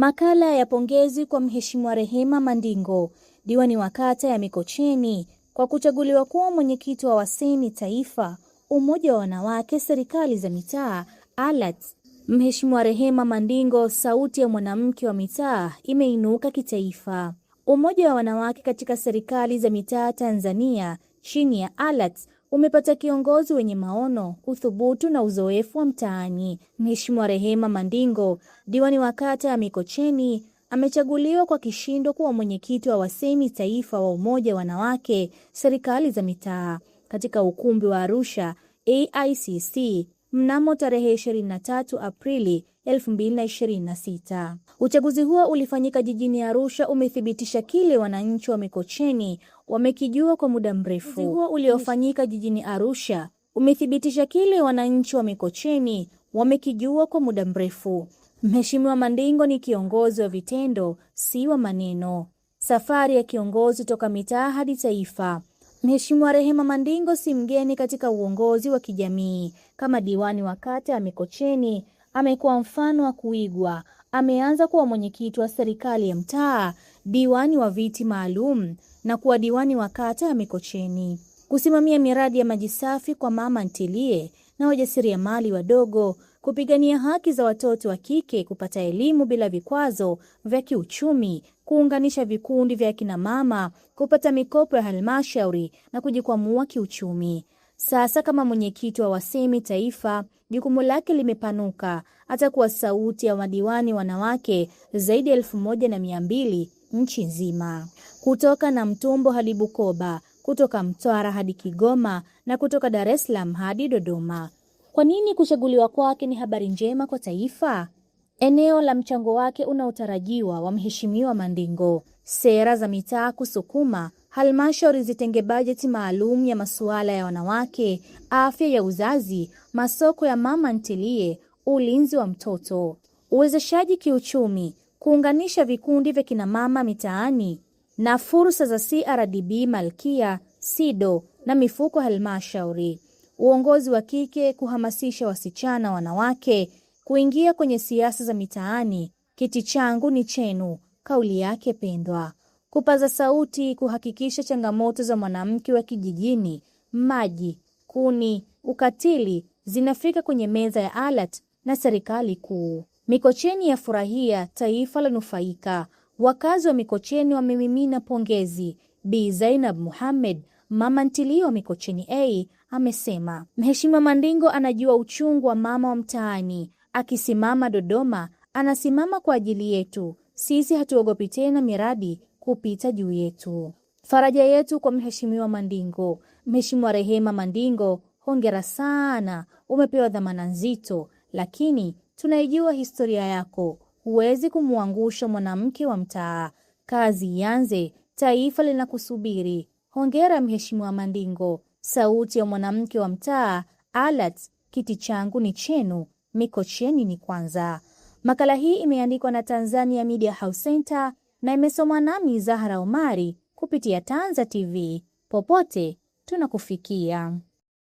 Makala ya pongezi kwa Mheshimiwa Rehema Mandingo, diwani wa kata ya Mikocheni, kwa kuchaguliwa kuwa mwenyekiti wa WASEMI Taifa, Umoja wa Wanawake Serikali za Mitaa, ALAT. Mheshimiwa Rehema Mandingo, sauti ya mwanamke wa mitaa, imeinuka kitaifa. Umoja wa Wanawake katika Serikali za Mitaa Tanzania, chini ya ALAT, umepata kiongozi wenye maono, uthubutu na uzoefu wa mtaani. Mheshimiwa Rehema Mandingo, diwani wa kata ya Mikocheni, amechaguliwa kwa kishindo kuwa mwenyekiti wa WASEMI Taifa wa Umoja wa Wanawake Serikali za Mitaa katika ukumbi wa Arusha AICC mnamo tarehe 23 Aprili 2026. Uchaguzi huo ulifanyika jijini Arusha umethibitisha kile wananchi wa Mikocheni wamekijua kwa muda mrefu. Uchaguzi huo uliofanyika jijini Arusha umethibitisha kile wananchi wa Mikocheni wamekijua kwa muda mrefu. Mheshimiwa Mandingo ni kiongozi wa vitendo, si wa maneno. Safari ya kiongozi toka mitaa hadi taifa. Mheshimiwa Rehema Mandingo si mgeni katika uongozi wa kijamii. Kama diwani wa kata ya Mikocheni, amekuwa mfano wa kuigwa. Ameanza kuwa mwenyekiti wa serikali ya mtaa, diwani wa viti maalum na kuwa diwani wa kata ya Mikocheni. Kusimamia miradi ya maji safi kwa mama ntilie na wajasiriamali wadogo, kupigania haki za watoto wa kike kupata elimu bila vikwazo vya kiuchumi, kuunganisha vikundi vya kina mama, kupata mikopo ya halmashauri na kujikwamua kiuchumi. Sasa kama mwenyekiti wa WASEMI Taifa, jukumu lake limepanuka. Atakuwa sauti ya madiwani wanawake zaidi ya 1200 nchi nzima. Kutoka Namtumbo hadi Bukoba, kutoka Mtwara hadi Kigoma na kutoka Dar es Salaam hadi Dodoma. Kwa nini kuchaguliwa kwake ni habari njema kwa taifa? Eneo la mchango wake unaotarajiwa wa Mheshimiwa Mandingo. Sera za mitaa kusukuma, halmashauri zitenge bajeti maalum ya masuala ya wanawake, afya ya uzazi, masoko ya mama ntilie, ulinzi wa mtoto, uwezeshaji kiuchumi, kuunganisha vikundi vya kina mama mitaani na fursa za CRDB, Malkia, SIDO na mifuko halmashauri. Uongozi wa kike, kuhamasisha wasichana wanawake kuingia kwenye siasa za mitaani. Kiti changu ni chenu, kauli yake pendwa. Kupaza sauti, kuhakikisha changamoto za mwanamke wa kijijini, maji, kuni, ukatili zinafika kwenye meza ya ALAT na serikali kuu. Mikocheni ya furahia, taifa la nufaika. Wakazi wa Mikocheni wamemimina pongezi. Bi Zainab Muhammad, mama ntilie wa Mikocheni A, amesema Mheshimiwa Mandingo anajua uchungu wa mama wa mtaani. Akisimama Dodoma, anasimama kwa ajili yetu. Sisi hatuogopi tena miradi kupita juu yetu. Faraja yetu kwa Mheshimiwa Mandingo. Mheshimiwa Rehema Mandingo, hongera sana. Umepewa dhamana nzito, lakini tunaijua historia yako. Huwezi kumwangusha mwanamke wa mtaa. Kazi ianze, taifa linakusubiri. Hongera Mheshimiwa Mandingo, sauti ya mwanamke wa mtaa. ALAT, kiti changu ni chenu, Mikocheni ni kwanza. Makala hii imeandikwa na Tanzania Media House Center na imesomwa nami Zahra Omari kupitia Tanza TV. Popote tunakufikia.